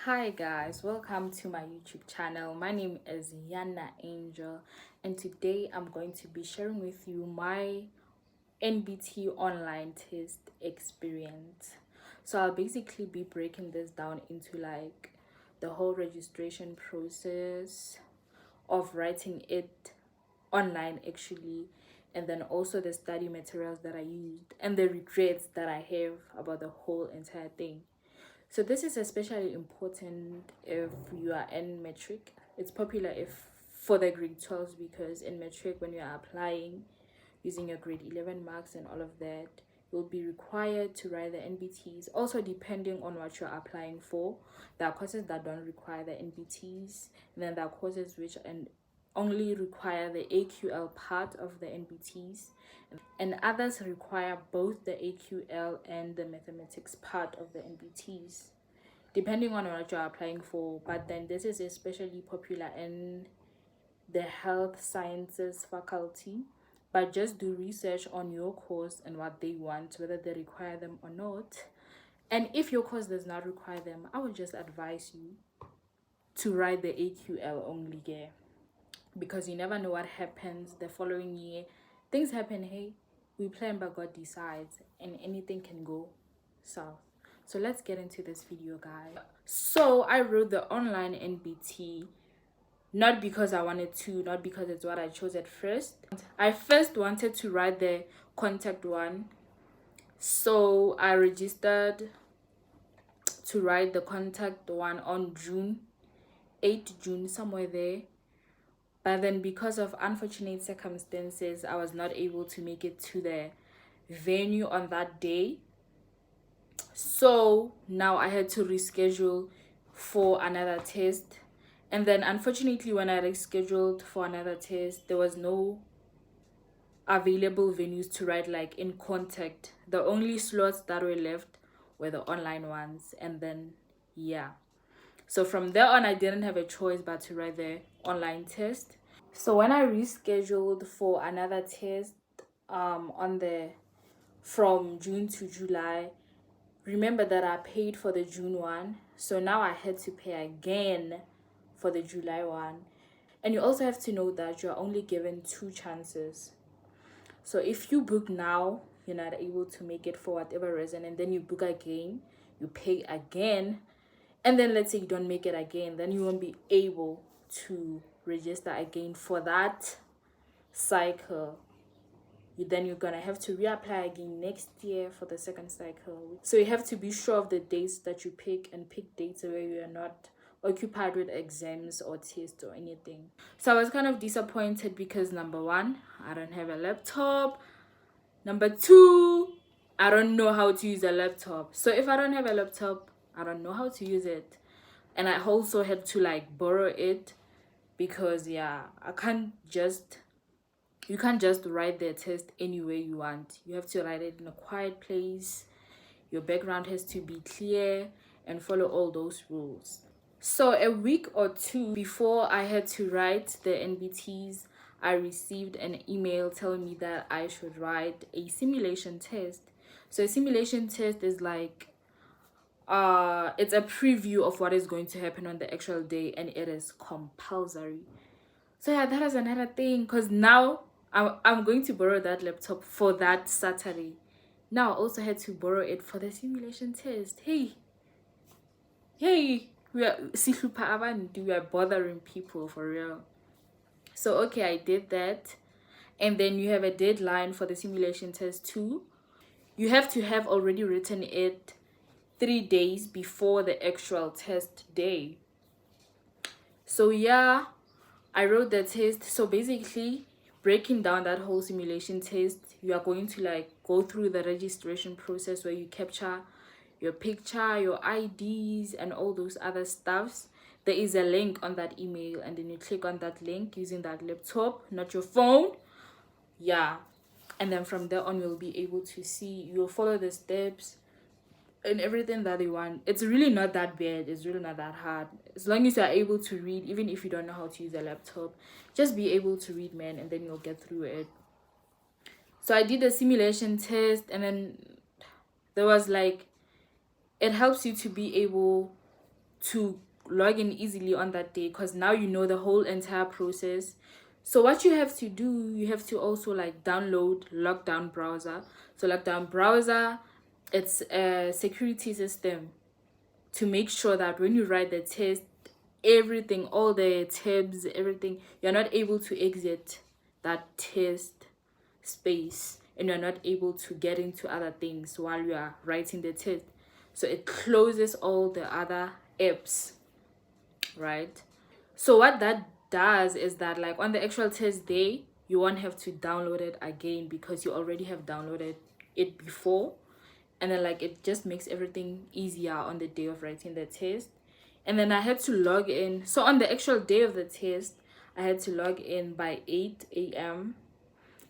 Hi guys, welcome to my YouTube channel. My name is Yana Angel, and today I'm going to be sharing with you my NBT online test experience. So I'll basically be breaking this down into like the whole registration process of writing it online actually, and then also the study materials that I used and the regrets that I have about the whole entire thing. So this is especially important if you are in Matric. It's popular if for the grade 12s because in Matric when you are applying using your grade 11 marks and all of that, you'll be required to write the NBTs. Also depending on what you're applying for, there are courses that don't require the NBTs, and then there are courses which only require the AQL part of the NBTs, and others require both the AQL and the mathematics part of the NBTs, depending on what you're applying for. But then this is especially popular in the health sciences faculty. But just do research on your course and what they want, whether they require them or not. And if your course does not require them, I would just advise you to write the AQL only, yeah, because you never know what happens the following year. Things happen, hey, we plan but God decides, and anything can go south. So let's get into this video, guys. So I wrote the online NBT not because I wanted to, not because it's what I chose at first. I first wanted to write the contact one, so I registered to write the contact one on June 8 June, somewhere there. But then because of unfortunate circumstances, I was not able to make it to the venue on that day. So now I had to reschedule for another test. And then unfortunately, when I rescheduled for another test, there was no available venues to write like in contact. The only slots that were left were the online ones. And then, yeah. So from there on, I didn't have a choice but to write the online test. So when I rescheduled for another test from June to July, remember that I paid for the June one. So now I had to pay again for the July one. And you also have to know that you're only given 2 chances. So if you book now, you're not able to make it for whatever reason, and then you book again, you pay again, and then let's say you don't make it again, then you won't be able to register again for that cycle. Then you're gonna have to reapply again next year for the second cycle. So you have to be sure of the dates that you pick, and pick dates where you are not occupied with exams or tests or anything. So I was kind of disappointed because number 1, I don't have a laptop. Number 2, I don't know how to use a laptop. So if I don't have a laptop, I don't know how to use it. And I also had to like borrow it because yeah, you can't just write the test anywhere you want. You have to write it in a quiet place. Your background has to be clear and follow all those rules. So a week or 2 before I had to write the NBTs, I received an email telling me that I should write a simulation test. So a simulation test is like it's a preview of what is going to happen on the actual day, and it is compulsory. So yeah, that is another thing, because now I'm going to borrow that laptop for that Saturday. Now I also had to borrow it for the simulation test. Hey, we are bothering people for real. So okay, I did that. And then you have a deadline for the simulation test too. You have to have already written it 3 days before the actual test day. So yeah, I wrote the test. So basically, breaking down that whole simulation test, you are going to like go through the registration process where you capture your picture, your IDs, and all those other stuffs. There is a link on that email, and then you click on that link using that laptop, not your phone. Yeah, and then from there on, you'll be able to see, you'll follow the steps and everything that they want. It's really not that bad. It's really not that hard. As long as you're able to read, even if you don't know how to use a laptop, just be able to read, man, and then you'll get through it. So I did a simulation test, and then there was like, it helps you to be able to log in easily on that day, because now you know the whole entire process. So what you have to do, you have to also like download lockdown browser. So lockdown browser, it's a security system to make sure that when you write the test, everything, all the tabs, everything, you're not able to exit that test space, and you're not able to get into other things while you are writing the test. So it closes all the other apps, right? So what that does is that, like, on the actual test day, you won't have to download it again because you already have downloaded it before. And then, like, it just makes everything easier on the day of writing the test. And then I had to log in. So on the actual day of the test, I had to log in by 8 a.m.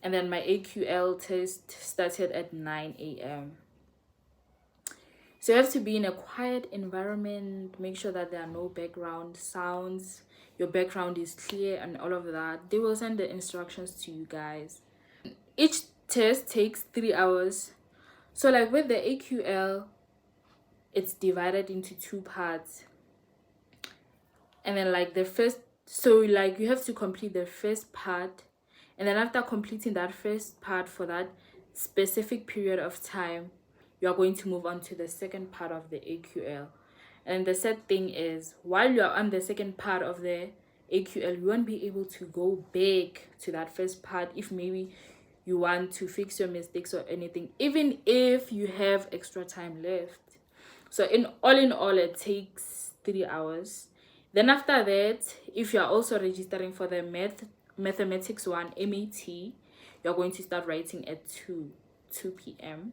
And then my AQL test started at 9 a.m. So you have to be in a quiet environment, make sure that there are no background sounds, your background is clear and all of that. They will send the instructions to you guys. Each test takes 3 hours. So like with the AQL, it's divided into 2 parts. And then like so like you have to complete the first part, and then after completing that first part for that specific period of time, you are going to move on to the second part of the AQL. And the sad thing is, while you are on the second part of the AQL, you won't be able to go back to that first part if maybe you want to fix your mistakes or anything, even if you have extra time left. So in all, it takes 3 hours. Then after that, if you're also registering for the mathematics 1 MAT, you're going to start writing at 2 p.m.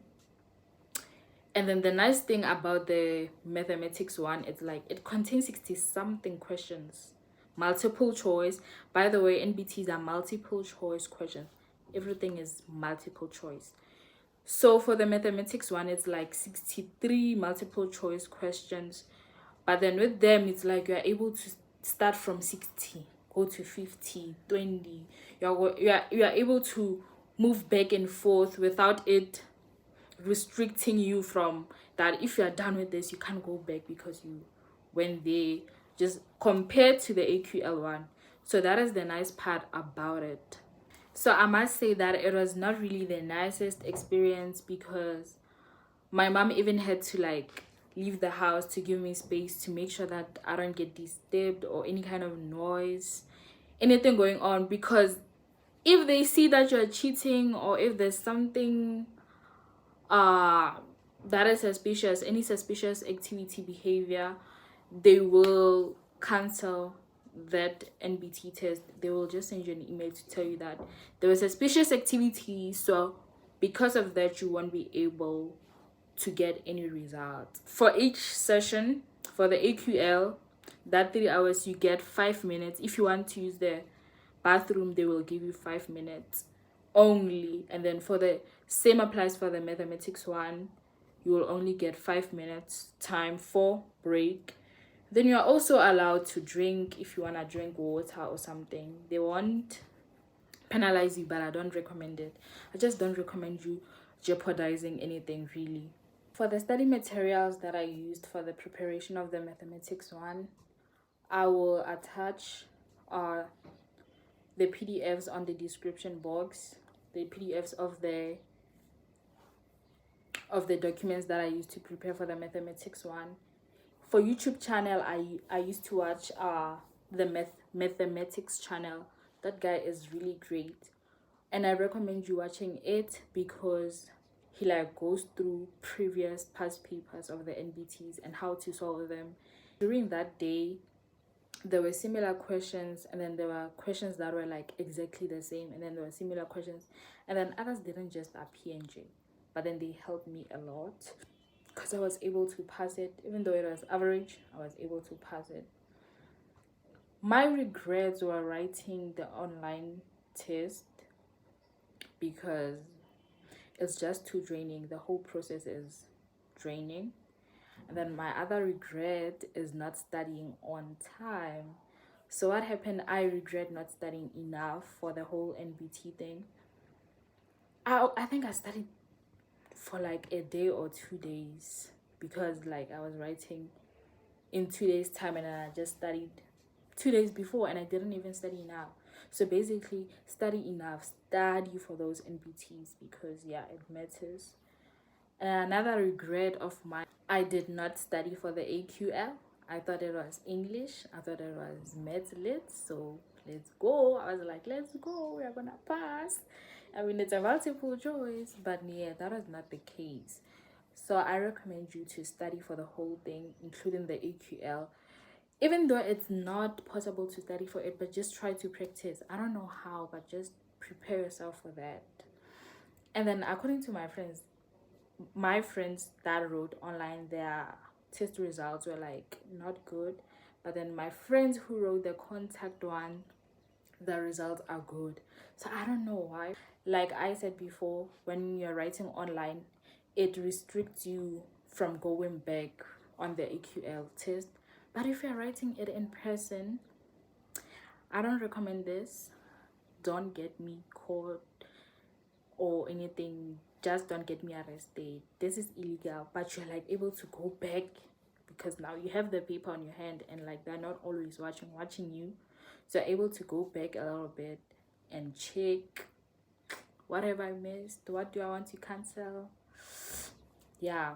And then the nice thing about the mathematics 1, it's like it contains 60 something questions, multiple choice. By the way, NBTs are multiple choice questions. Everything is multiple choice. So for the mathematics 1, it's like 63 multiple choice questions. But then with them, it's like you're able to start from 60, go to 50, 20. You're able to move back and forth without it restricting you from that. If you are done with this, you can't go back because you went there, just compared to the AQL 1. So that is the nice part about it. So I must say that it was not really the nicest experience, because my mom even had to like leave the house to give me space to make sure that I don't get disturbed or any kind of noise, anything going on. Because if they see that you're cheating, or if there's something that is suspicious, any suspicious activity behavior, they will cancel that NBT test. They will just send you an email to tell you that there was suspicious activity, so because of that you won't be able to get any results. For each session, for the AQL, that 3 hours, you get 5 minutes. If you want to use the bathroom, they will give you 5 minutes only. And then for the same applies for the mathematics 1, you will only get 5 minutes time for break. Then you are also allowed to drink if you want to drink water or something. They won't penalize you, but I don't recommend it. I just don't recommend you jeopardizing anything really. For the study materials that I used for the preparation of the mathematics 1, I will attach the PDFs on the description box, the PDFs of the documents that I used to prepare for the mathematics 1. For YouTube channel, I used to watch the mathematics channel. That guy is really great, and I recommend you watching it because he like goes through previous past papers of the NBTs and how to solve them. During that day, there were similar questions, and then there were questions that were like exactly the same, and then there were similar questions, and then others didn't just appear in J, but then they helped me a lot because I was able to pass it. Even though it was average, I was able to pass it. My regrets were writing the online test because it's just too draining. The whole process is draining. And then my other regret is not studying on time. So what happened, I regret not studying enough for the whole NBT thing. I think I studied for like a day or 2 days because like I was writing in 2 days time, and then I just studied 2 days before and I didn't even study now. So basically, study enough, study for those NBTs, because yeah, it matters. And another regret of mine, I did not study for the AQL. I thought it was English, I thought it was Matrics, so let's go. I was like, let's go, we're gonna pass. I mean, it's a multiple choice, but yeah, that was not the case. So I recommend you to study for the whole thing, including the AQL. Even though it's not possible to study for it, but just try to practice. I don't know how, but just prepare yourself for that. And then according to my friends that wrote online, their test results were like not good. But then my friends who wrote the contact one, the results are good. So I don't know why. Like I said before, when you're writing online, it restricts you from going back on the AQL test. But if you're writing it in person, I don't recommend this. Don't get me caught or anything. Just don't get me arrested. This is illegal, but you're like able to go back because now you have the paper on your hand, and like they're not always watching you. So you're able to go back a little bit and check what have I missed, what do I want to cancel. Yeah,